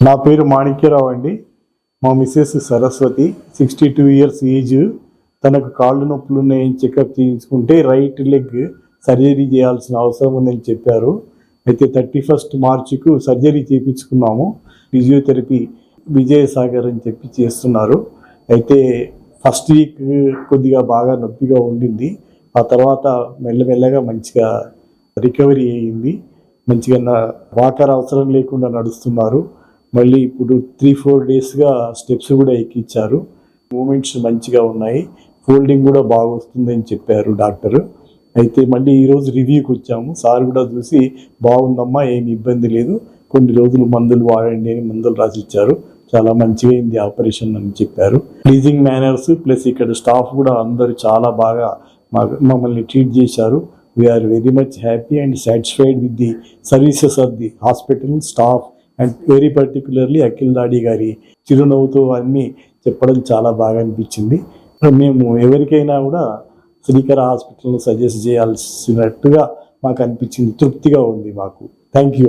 నా పేరు మాణిక్యరావు అండి. మా మిస్సెస్ సరస్వతి, 62 ఇయర్స్ ఏజ్. తనకు కాళ్ళు నొప్పులు ఉన్నాయని చెకప్ చేయించుకుంటే రైట్ లెగ్ సర్జరీ చేయాల్సిన అవసరం ఉందని చెప్పారు. అయితే 31 మార్చికు సర్జరీ చేయించుకున్నాము. ఫిజియోథెరపీ విజయసాగర్ అని చెప్పి చేస్తున్నారు. అయితే ఫస్ట్ వీక్ కొద్దిగా బాగా నొప్పిగా ఉండింది. ఆ తర్వాత మెల్లమెల్లగా మంచిగా రికవరీ అయ్యింది. మంచిగా వాకర్ అవసరం లేకుండా నడుస్తున్నారు. మళ్ళీ ఇప్పుడు 3-4 డేస్గా స్టెప్స్ కూడా ఎక్కించారు. మూమెంట్స్ మంచిగా ఉన్నాయి. ఫోల్డింగ్ కూడా బాగా వస్తుందని చెప్పారు డాక్టరు. అయితే మళ్ళీ ఈరోజు రివ్యూకి వచ్చాము. సార్ కూడా చూసి బాగుందమ్మా, ఏమి ఇబ్బంది లేదు, కొన్ని రోజులు మందులు వాడండి అని మందులు రాసిచ్చారు. చాలా మంచిగా అయింది ఆపరేషన్ అని చెప్పారు. ప్లీజింగ్ మేనర్స్ ప్లస్ ఇక్కడ స్టాఫ్ కూడా అందరూ చాలా బాగా మమ్మల్ని ట్రీట్ చేశారు. We are very much happy and satisfied with the services of the hospital staff and very particularly Akhil Dadi గారి చిరునవ్వుతో అన్నీ చెప్పడం చాలా బాగా అనిపించింది. మేము ఎవరికైనా కూడా శ్రీకర హాస్పిటల్ను సజెస్ట్ చేయాల్సినట్టుగా మాకు అనిపించింది. తృప్తిగా ఉంది మాకు. Thank you.